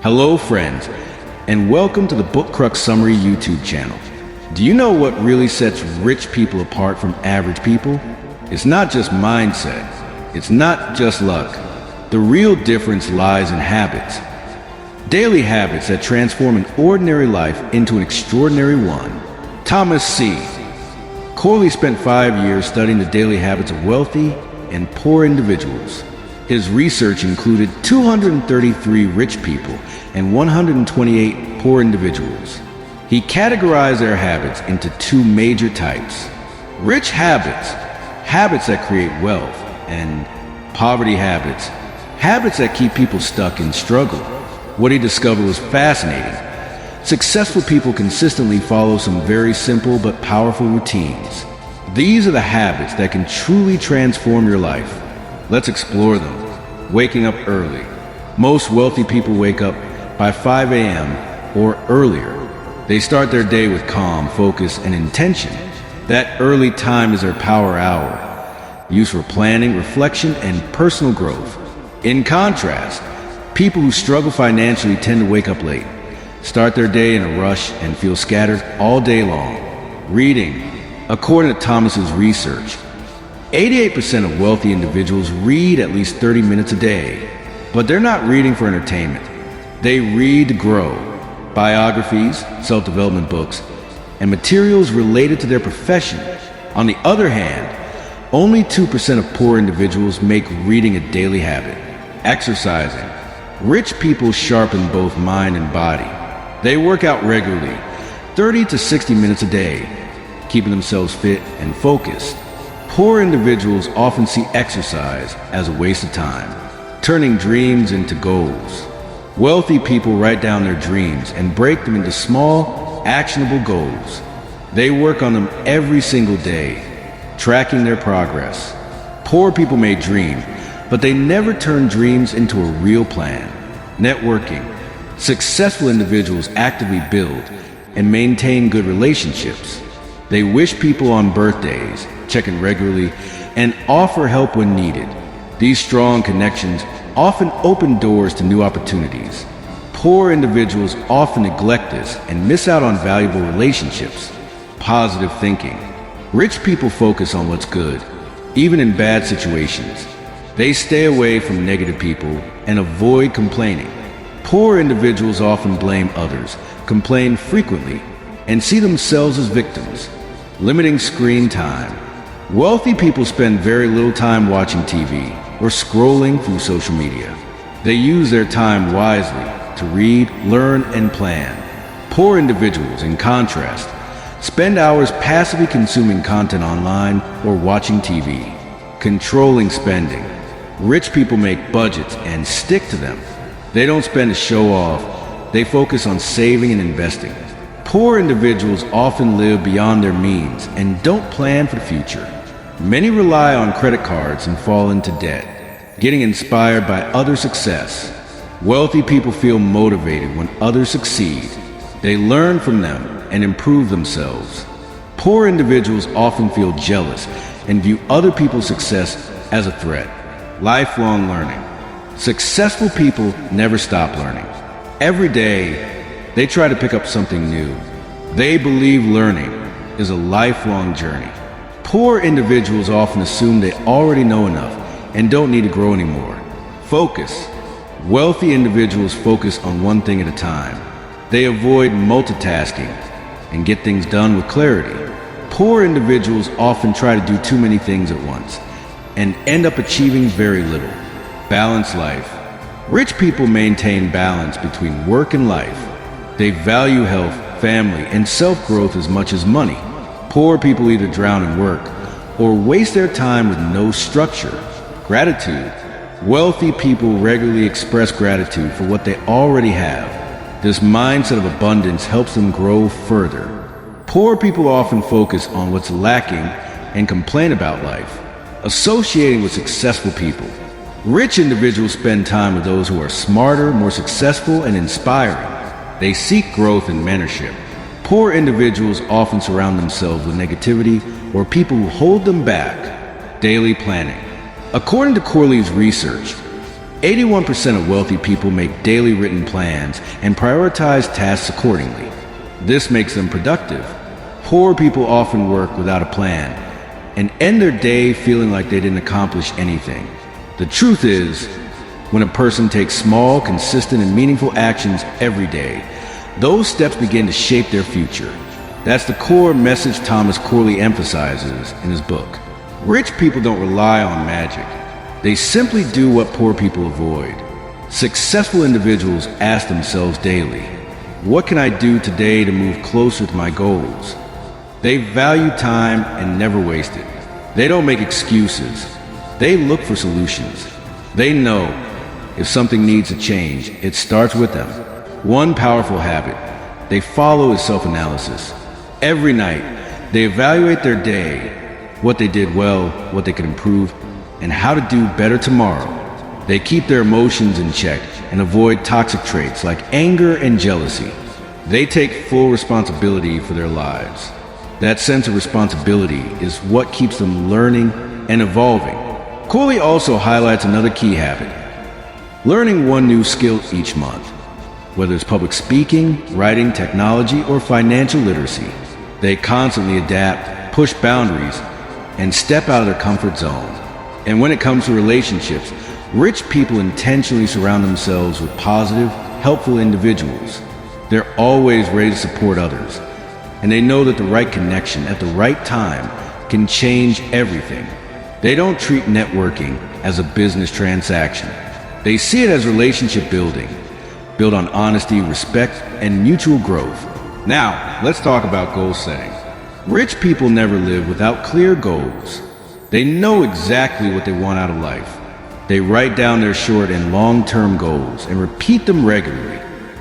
Hello friends, and welcome to the Book Crux Summary YouTube channel. Do you know what really sets rich people apart from average people? It's not just mindset, it's not just luck. The real difference lies in habits. Daily habits that transform an ordinary life into an extraordinary one. Thomas C. Corley spent 5 years studying the daily habits of wealthy and poor individuals. His research included 233 rich people and 128 poor individuals. He categorized their habits into two major types: rich habits, habits that create wealth, and poverty habits, habits that keep people stuck in struggle. What he discovered was fascinating. Successful people consistently follow some very simple but powerful routines. These are the habits that can truly transform your life. Let's explore them. Waking up early. Most wealthy people wake up by 5 a.m. or earlier. They start their day with calm, focus, and intention. That early time is their power hour, used for planning, reflection, and personal growth. In contrast, people who struggle financially tend to wake up late, start their day in a rush, and feel scattered all day long. Reading. According to Thomas's research, 88% of wealthy individuals read at least 30 minutes a day. But they're not reading for entertainment. They read to grow. Biographies, self-development books, and materials related to their profession. On the other hand, only 2% of poor individuals make reading a daily habit. Exercising. Rich people sharpen both mind and body. They work out regularly, 30 to 60 minutes a day, keeping themselves fit and focused. Poor individuals often see exercise as a waste of time, turning dreams into goals. Wealthy people write down their dreams and break them into small, actionable goals. They work on them every single day, tracking their progress. Poor people may dream, but they never turn dreams into a real plan. Networking. Successful individuals actively build and maintain good relationships. They wish people on birthdays, check in regularly, and offer help when needed. These strong connections often open doors to new opportunities. Poor individuals often neglect this and miss out on valuable relationships. Positive thinking. Rich people focus on what's good, even in bad situations. They stay away from negative people and avoid complaining. Poor individuals often blame others, complain frequently, and see themselves as victims. Limiting screen time. Wealthy people spend very little time watching TV or scrolling through social media. They use their time wisely to read, learn, and plan. Poor individuals, in contrast, spend hours passively consuming content online or watching TV. Controlling spending. Rich people make budgets and stick to them. They don't spend to show off. They focus on saving and investing. Poor individuals often live beyond their means and don't plan for the future. Many rely on credit cards and fall into debt, getting inspired by other success. Wealthy people feel motivated when others succeed. They learn from them and improve themselves. Poor individuals often feel jealous and view other people's success as a threat. Lifelong learning. Successful people never stop learning. Every day, they try to pick up something new. They believe learning is a lifelong journey. Poor individuals often assume they already know enough and don't need to grow anymore. Focus. Wealthy individuals focus on one thing at a time. They avoid multitasking and get things done with clarity. Poor individuals often try to do too many things at once and end up achieving very little. Balanced life. Rich people maintain balance between work and life. They value health, family, and self-growth as much as money. Poor people either drown in work or waste their time with no structure. Gratitude. Wealthy people regularly express gratitude for what they already have. This mindset of abundance helps them grow further. Poor people often focus on what's lacking and complain about life. Associating with successful people. Rich individuals spend time with those who are smarter, more successful, and inspiring. They seek growth and mentorship. Poor individuals often surround themselves with negativity or people who hold them back. Daily planning. According to Corley's research, 81% of wealthy people make daily written plans and prioritize tasks accordingly. This makes them productive. Poor people often work without a plan and end their day feeling like they didn't accomplish anything. The truth is, when a person takes small, consistent, and meaningful actions every day, those steps begin to shape their future. That's the core message Thomas Corley emphasizes in his book. Rich people don't rely on magic. They simply do what poor people avoid. Successful individuals ask themselves daily, what can I do today to move closer to my goals? They value time and never waste it. They don't make excuses. They look for solutions. They know if something needs to change, it starts with them. One powerful habit they follow is self-analysis. Every night, they evaluate their day, what they did well, what they could improve, and how to do better tomorrow. They keep their emotions in check and avoid toxic traits like anger and jealousy. They take full responsibility for their lives. That sense of responsibility is what keeps them learning and evolving. Corley also highlights another key habit: learning one new skill each month. Whether it's public speaking, writing, technology, or financial literacy, they constantly adapt, push boundaries, and step out of their comfort zone. And when it comes to relationships, rich people intentionally surround themselves with positive, helpful individuals. They're always ready to support others, and they know that the right connection at the right time can change everything. They don't treat networking as a business transaction. They see it as relationship building, built on honesty, respect, and mutual growth. Now, let's talk about goal setting. Rich people never live without clear goals. They know exactly what they want out of life. They write down their short and long-term goals and repeat them regularly.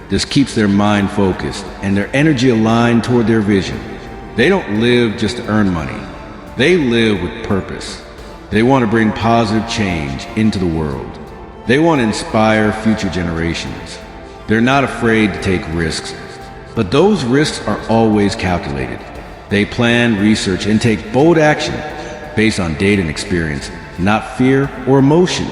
This keeps their mind focused and their energy aligned toward their vision. They don't live just to earn money. They live with purpose. They want to bring positive change into the world. They want to inspire future generations. They're not afraid to take risks, but those risks are always calculated. They plan, research, and take bold action based on data and experience, not fear or emotion.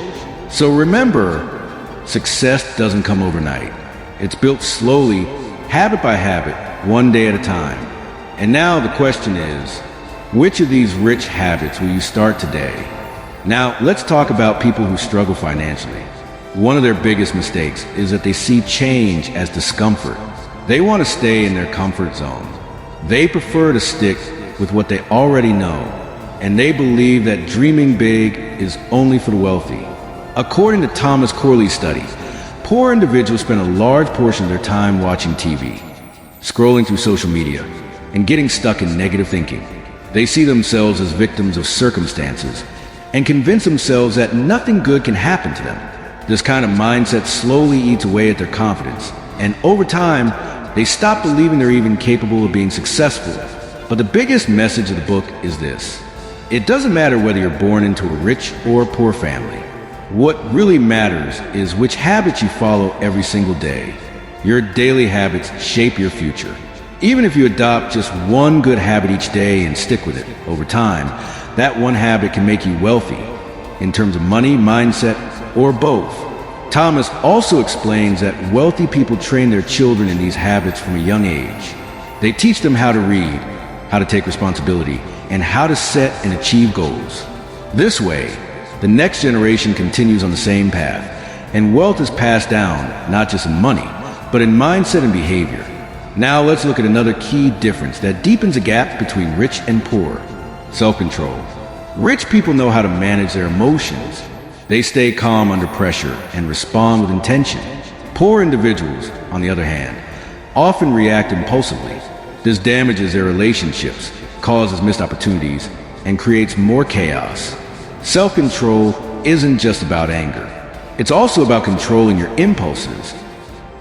So remember, success doesn't come overnight. It's built slowly, habit by habit, one day at a time. And now the question is, which of these rich habits will you start today? Now, let's talk about people who struggle financially. One of their biggest mistakes is that they see change as discomfort. They want to stay in their comfort zone. They prefer to stick with what they already know, and they believe that dreaming big is only for the wealthy. According to Thomas Corley's study, poor individuals spend a large portion of their time watching TV, scrolling through social media, and getting stuck in negative thinking. They see themselves as victims of circumstances and convince themselves that nothing good can happen to them. This kind of mindset slowly eats away at their confidence, and over time, they stop believing they're even capable of being successful. But the biggest message of the book is this: it doesn't matter whether you're born into a rich or a poor family. What really matters is which habits you follow every single day. Your daily habits shape your future. Even if you adopt just one good habit each day and stick with it, over time, that one habit can make you wealthy, in terms of money, mindset, or both. Thomas also explains that wealthy people train their children in these habits from a young age. They teach them how to read, how to take responsibility, and how to set and achieve goals. This way, the next generation continues on the same path, and wealth is passed down not just in money, but in mindset and behavior. Now let's look at another key difference that deepens a gap between rich and poor: self-control. Rich people know how to manage their emotions. They stay calm under pressure and respond with intention. Poor individuals, on the other hand, often react impulsively. This damages their relationships, causes missed opportunities, and creates more chaos. Self-control isn't just about anger. It's also about controlling your impulses,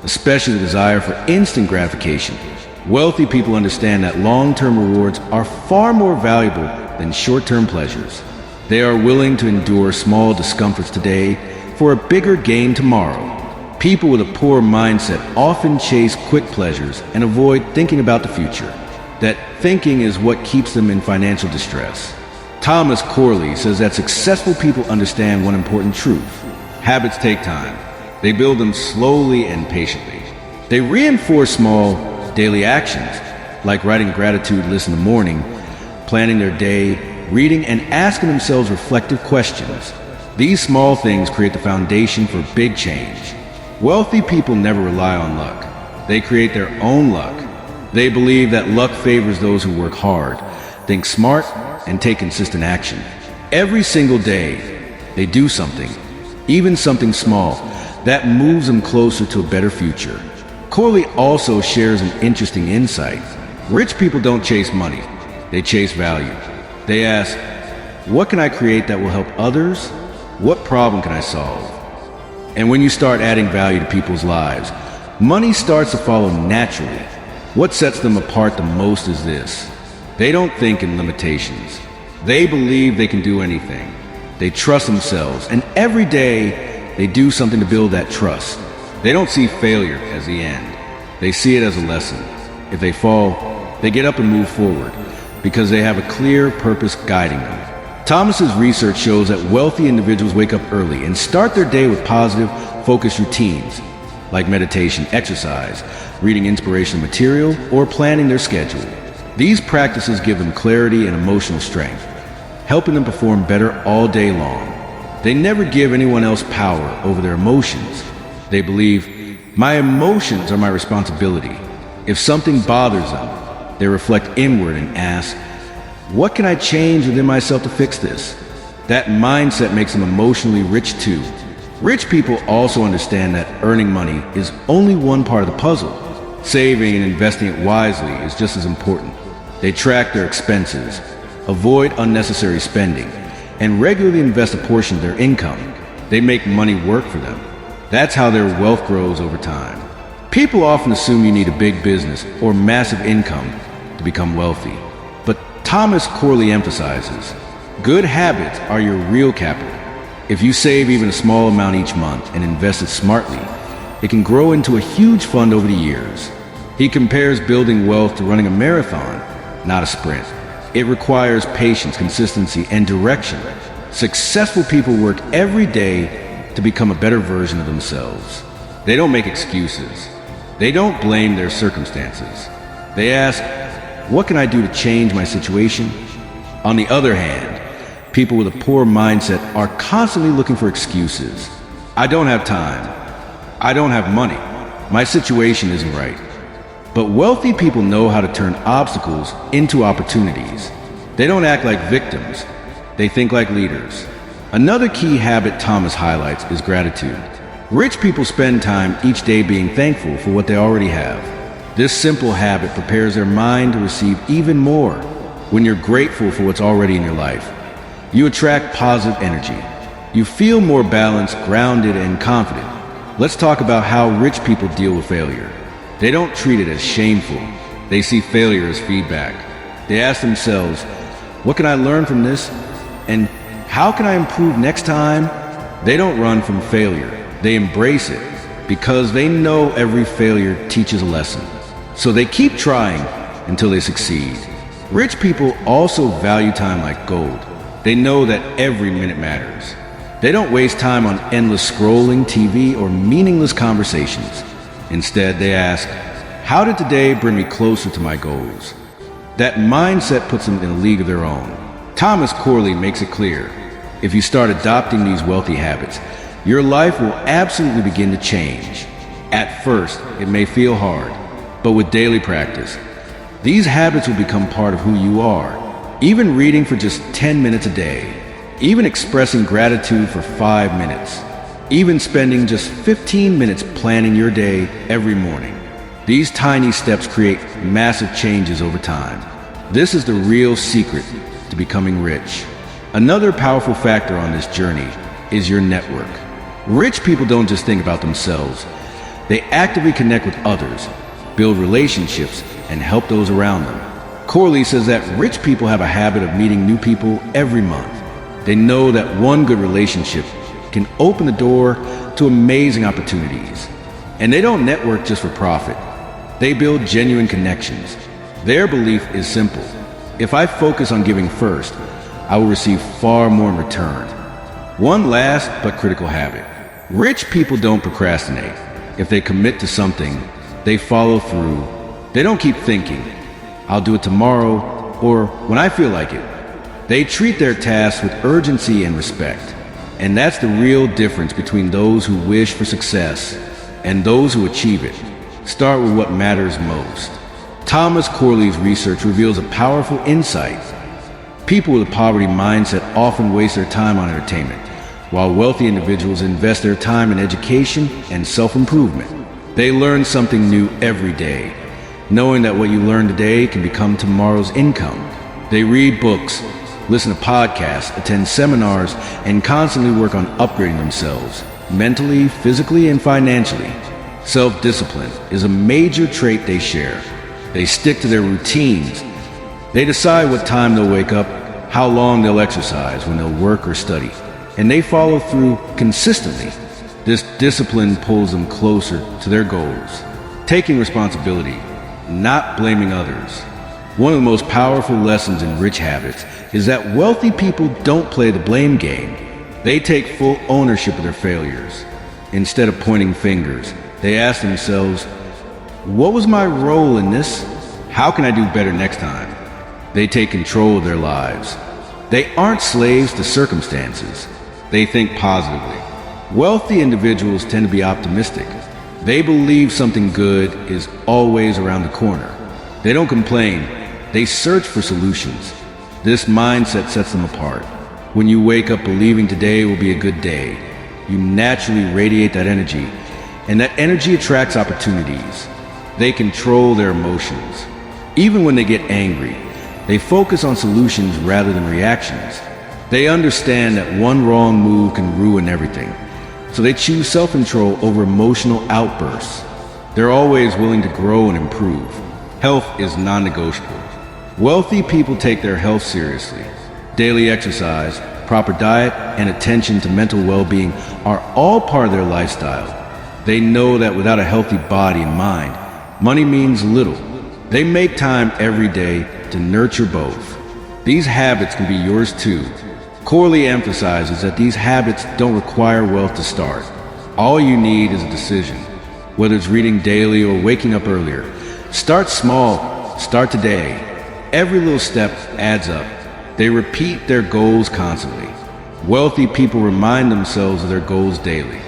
especially the desire for instant gratification. Wealthy people understand that long-term rewards are far more valuable than short-term pleasures. They are willing to endure small discomforts today for a bigger gain tomorrow. People with a poor mindset often chase quick pleasures and avoid thinking about the future. That thinking is what keeps them in financial distress. Thomas Corley says that successful people understand one important truth: Habits take time. They build them slowly and patiently. They reinforce small daily actions, like writing a gratitude list in the morning, planning their day, reading, and asking themselves reflective questions. These small things create the foundation for big change. Wealthy people never rely on luck. They create their own luck. They believe that luck favors those who work hard, think smart, and take consistent action. Every single day, they do something, even something small, that moves them closer to a better future. Corley also shares an interesting insight. Rich people don't chase money, they chase value. They ask, what can I create that will help others? What problem can I solve? And when you start adding value to people's lives, money starts to follow naturally. What sets them apart the most is this: they don't think in limitations. They believe they can do anything. They trust themselves, and every day they do something to build that trust. They don't see failure as the end. They see it as a lesson. If they fall, they get up and move forward because they have a clear purpose guiding them. Thomas's research shows that wealthy individuals wake up early and start their day with positive, focused routines like meditation, exercise, reading inspirational material, or planning their schedule. These practices give them clarity and emotional strength, helping them perform better all day long. They never give anyone else power over their emotions. They believe, my emotions are my responsibility. If something bothers them, they reflect inward and ask, what can I change within myself to fix this? That mindset makes them emotionally rich too. Rich people also understand that earning money is only one part of the puzzle. Saving and investing it wisely is just as important. They track their expenses, avoid unnecessary spending, and regularly invest a portion of their income. They make money work for them. That's how their wealth grows over time. People often assume you need a big business or massive income to become wealthy. But Thomas Corley emphasizes, good habits are your real capital. If you save even a small amount each month and invest it smartly, it can grow into a huge fund over the years. He compares building wealth to running a marathon, not a sprint. It requires patience, consistency, and direction. Successful people work every day to become a better version of themselves. They don't make excuses. They don't blame their circumstances. They ask, what can I do to change my situation? On the other hand, people with a poor mindset are constantly looking for excuses. I don't have time. I don't have money. My situation isn't right. But wealthy people know how to turn obstacles into opportunities. They don't act like victims. They think like leaders. Another key habit Thomas highlights is gratitude. Rich people spend time each day being thankful for what they already have. This simple habit prepares their mind to receive even more. When you're grateful for what's already in your life, you attract positive energy. You feel more balanced, grounded, and confident. Let's talk about how rich people deal with failure. They don't treat it as shameful. They see failure as feedback. They ask themselves, what can I learn from this? And how can I improve next time? They don't run from failure. They embrace it because they know every failure teaches a lesson. So they keep trying until they succeed. Rich people also value time like gold. They know that every minute matters. They don't waste time on endless scrolling, TV, or meaningless conversations. Instead, they ask, how did today bring me closer to my goals? That mindset puts them in a league of their own. Thomas Corley makes it clear, if you start adopting these wealthy habits, your life will absolutely begin to change. At first, it may feel hard, but with daily practice, these habits will become part of who you are. Even reading for just 10 minutes a day, even expressing gratitude for 5 minutes, even spending just 15 minutes planning your day every morning. These tiny steps create massive changes over time. This is the real secret to becoming rich. Another powerful factor on this journey is your network. Rich people don't just think about themselves. They actively connect with others, build relationships, and help those around them. Corley says that rich people have a habit of meeting new people every month. They know that one good relationship can open the door to amazing opportunities. And they don't network just for profit. They build genuine connections. Their belief is simple. If I focus on giving first, I will receive far more in return. One last but critical habit. Rich people don't procrastinate. If they commit to something, they follow through. They don't keep thinking, I'll do it tomorrow or when I feel like it. They treat their tasks with urgency and respect. And that's the real difference between those who wish for success and those who achieve it. Start with what matters most. Thomas Corley's research reveals a powerful insight. People with a poverty mindset often waste their time on entertainment, while wealthy individuals invest their time in education and self-improvement. They learn something new every day, knowing that what you learn today can become tomorrow's income. They read books, listen to podcasts, attend seminars, and constantly work on upgrading themselves, mentally, physically, and financially. Self-discipline is a major trait they share. They stick to their routines. They decide what time they'll wake up, how long they'll exercise, when they'll work or study, and they follow through consistently. This discipline pulls them closer to their goals. Taking responsibility, not blaming others. One of the most powerful lessons in Rich Habits is that wealthy people don't play the blame game. They take full ownership of their failures. Instead of pointing fingers, they ask themselves, what was my role in this? How can I do better next time? They take control of their lives. They aren't slaves to circumstances. They think positively. Wealthy individuals tend to be optimistic. They believe something good is always around the corner. They don't complain. They search for solutions. This mindset sets them apart. When you wake up believing today will be a good day, you naturally radiate that energy, and that energy attracts opportunities. They control their emotions. Even when they get angry, they focus on solutions rather than reactions. They understand that one wrong move can ruin everything, so they choose self-control over emotional outbursts. They're always willing to grow and improve. Health is non-negotiable. Wealthy people take their health seriously. Daily exercise, proper diet, and attention to mental well-being are all part of their lifestyle. They know that without a healthy body and mind, money means little. They make time every day to nurture both. These habits can be yours too. Corley emphasizes that these habits don't require wealth to start. All you need is a decision. Whether it's reading daily or waking up earlier, start small, start today. Every little step adds up. They repeat their goals constantly. Wealthy people remind themselves of their goals daily.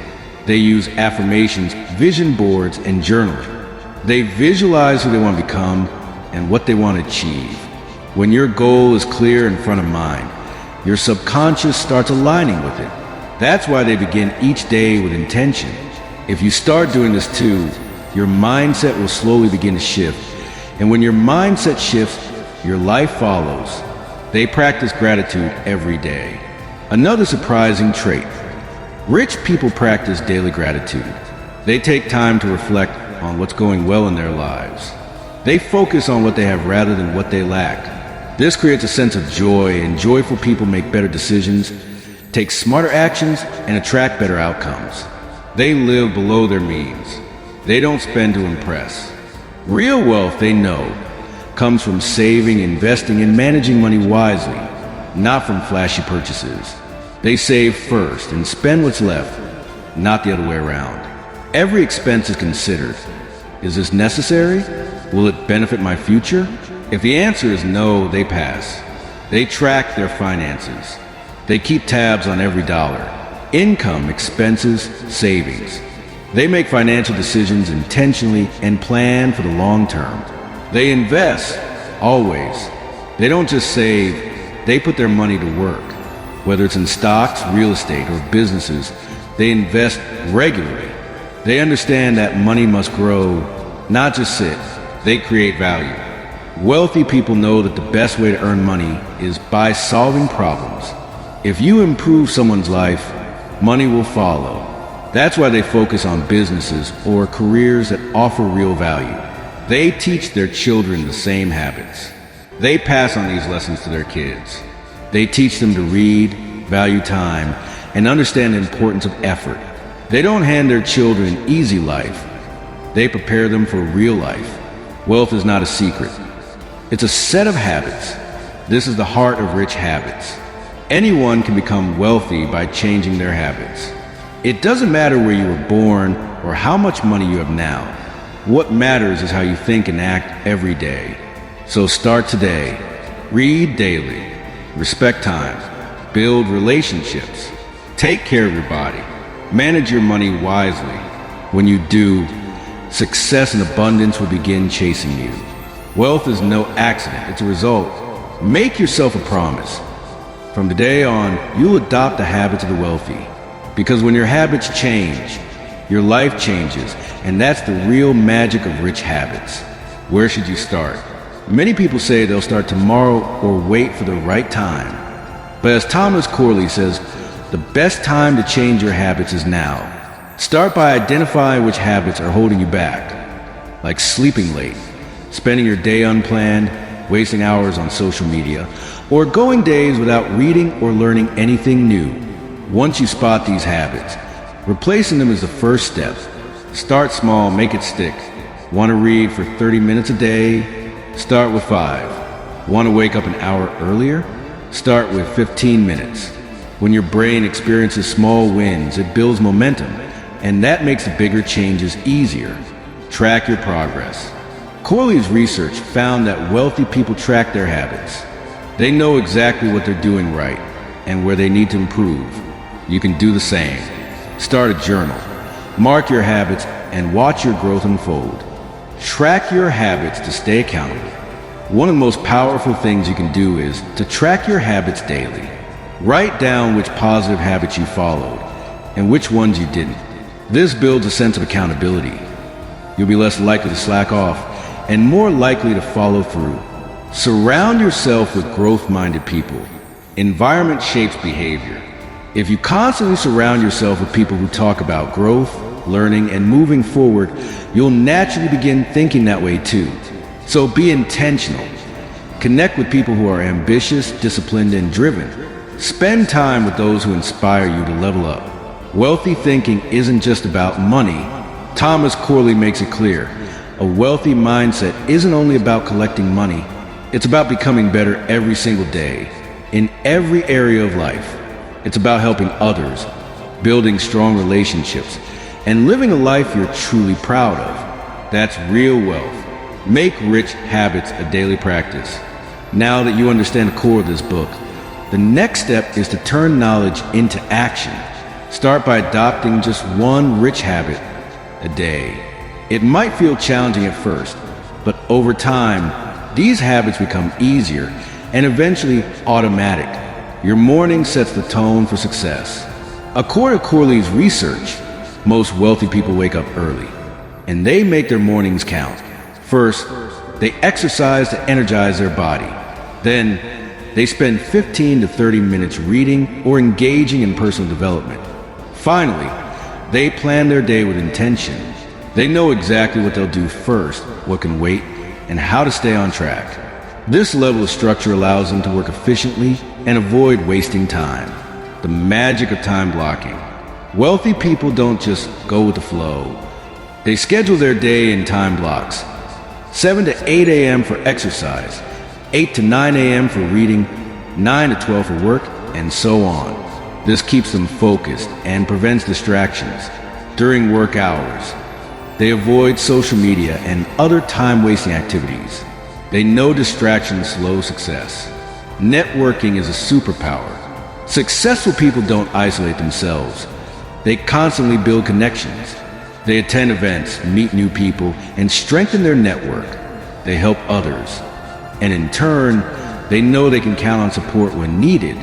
They use affirmations, vision boards, and journaling. They visualize who they want to become and what they want to achieve. When your goal is clear in front of mind, your subconscious starts aligning with it. That's why they begin each day with intention. If you start doing this too, your mindset will slowly begin to shift. And when your mindset shifts, your life follows. They practice gratitude every day. Another surprising trait. Rich people practice daily gratitude. They take time to reflect on what's going well in their lives. They focus on what they have rather than what they lack. This creates a sense of joy, and joyful people make better decisions, take smarter actions, and attract better outcomes. They live below their means. They don't spend to impress. Real wealth, they know, comes from saving, investing, and managing money wisely, not from flashy purchases. They save first and spend what's left, not the other way around. Every expense is considered. Is this necessary? Will it benefit my future? If the answer is no, they pass. They track their finances. They keep tabs on every dollar. Income, expenses, savings. They make financial decisions intentionally and plan for the long term. They invest, always. They don't just save, they put their money to work. Whether it's in stocks, real estate, or businesses, they invest regularly. They understand that money must grow, not just sit. They create value. Wealthy people know that the best way to earn money is by solving problems. If you improve someone's life, money will follow. That's why they focus on businesses or careers that offer real value. They teach their children the same habits. They pass on these lessons to their kids. They teach them to read, value time, and understand the importance of effort. They don't hand their children an easy life. They prepare them for real life. Wealth is not a secret. It's a set of habits. This is the heart of Rich Habits. Anyone can become wealthy by changing their habits. It doesn't matter where you were born or how much money you have now. What matters is how you think and act every day. So start today. Read daily. Respect time. Build relationships. Take care of your body. Manage your money wisely. When you do, success and abundance will begin chasing you. Wealth is no accident, it's a result. Make yourself a promise. From today on, you'll adopt the habits of the wealthy. Because when your habits change, your life changes, and that's the real magic of rich habits. Where should you start? Many people say they'll start tomorrow or wait for the right time. But as Thomas Corley says, the best time to change your habits is now. Start by identifying which habits are holding you back, like sleeping late, spending your day unplanned, wasting hours on social media, or going days without reading or learning anything new. Once you spot these habits, replacing them is the first step. Start small, make it stick. Want to read for 30 minutes a day? Start with 5. Want to wake up an hour earlier? Start with 15 minutes. When your brain experiences small wins, it builds momentum, and that makes the bigger changes easier. Track your progress. Corley's research found that wealthy people track their habits. They know exactly what they're doing right and where they need to improve. You can do the same. Start a journal. Mark your habits and watch your growth unfold. Track your habits to stay accountable. One of the most powerful things you can do is to track your habits daily. Write down which positive habits you followed and which ones you didn't. This builds a sense of accountability. You'll be less likely to slack off and more likely to follow through. Surround yourself with growth-minded people. Environment shapes behavior. If you constantly surround yourself with people who talk about growth, learning, and moving forward, you'll naturally begin thinking that way too. So be intentional. Connect with people who are ambitious, disciplined, and driven. Spend time with those who inspire you to level up. Wealthy thinking isn't just about money. Thomas Corley makes it clear. A wealthy mindset isn't only about collecting money. It's about becoming better every single day, in every area of life. It's about helping others, building strong relationships, and living a life you're truly proud of. That's real wealth. Make rich habits a daily practice. Now that you understand the core of this book, the next step is to turn knowledge into action. Start by adopting just one rich habit a day. It might feel challenging at first, but over time, these habits become easier and eventually automatic. Your morning sets the tone for success. According to Corley's research, most wealthy people wake up early, and they make their mornings count. First, they exercise to energize their body. Then, they spend 15 to 30 minutes reading or engaging in personal development. Finally, they plan their day with intention. They know exactly what they'll do first, what can wait, and how to stay on track. This level of structure allows them to work efficiently and avoid wasting time. The magic of time blocking. Wealthy people don't just go with the flow. They schedule their day in time blocks. 7 to 8 a.m. for exercise, 8 to 9 a.m. for reading, 9 to 12 for work, and so on. This keeps them focused and prevents distractions. During work hours, they avoid social media and other time-wasting activities. They know distractions slow success. Networking is a superpower. Successful people don't isolate themselves. They constantly build connections. They attend events, meet new people, and strengthen their network. They help others. And in turn, they know they can count on support when needed.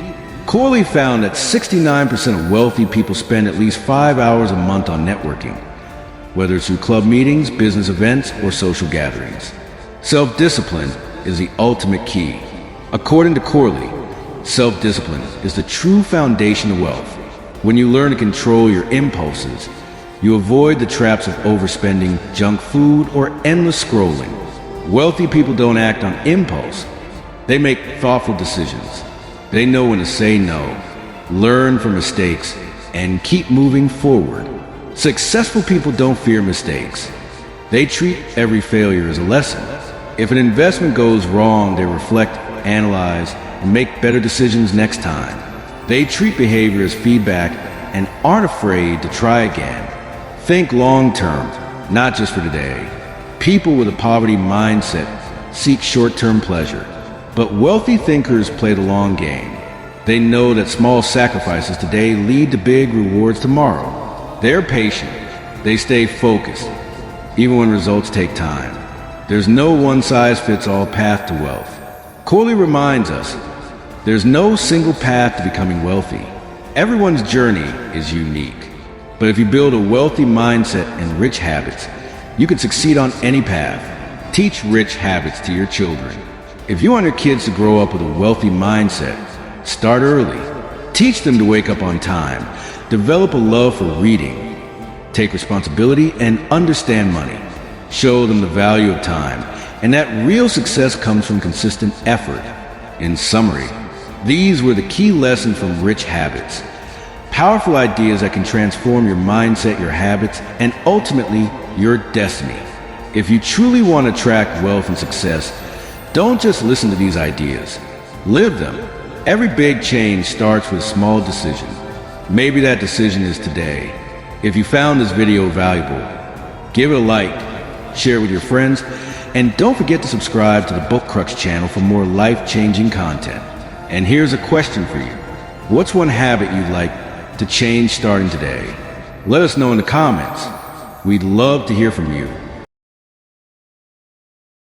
Corley found that 69% of wealthy people spend at least 5 hours a month on networking, whether it's through club meetings, business events, or social gatherings. Self-discipline is the ultimate key. According to Corley, self-discipline is the true foundation of wealth. When you learn to control your impulses, you avoid the traps of overspending, junk food, or endless scrolling. Wealthy people don't act on impulse. They make thoughtful decisions. They know when to say no, learn from mistakes, and keep moving forward. Successful people don't fear mistakes. They treat every failure as a lesson. If an investment goes wrong, they reflect, analyze, and make better decisions next time. They treat behavior as feedback and aren't afraid to try again. Think long term, not just for today. People with a poverty mindset seek short-term pleasure, but wealthy thinkers play the long game. They know that small sacrifices today lead to big rewards tomorrow. They're patient. They stay focused, even when results take time. There's no one-size-fits-all path to wealth. Corley reminds us, there's no single path to becoming wealthy. Everyone's journey is unique. But if you build a wealthy mindset and rich habits, you can succeed on any path. Teach rich habits to your children. If you want your kids to grow up with a wealthy mindset, start early. Teach them to wake up on time. Develop a love for reading. Take responsibility and understand money. Show them the value of time, and that real success comes from consistent effort. In summary, these were the key lessons from Rich Habits. Powerful ideas that can transform your mindset, your habits, and ultimately your destiny. If you truly want to attract wealth and success, don't just listen to these ideas. Live them. Every big change starts with a small decision. Maybe that decision is today. If you found this video valuable, give it a like, share it with your friends, and don't forget to subscribe to the Book Crux channel for more life-changing content. And here's a question for you. What's one habit you'd like to change starting today? Let us know in the comments. We'd love to hear from you.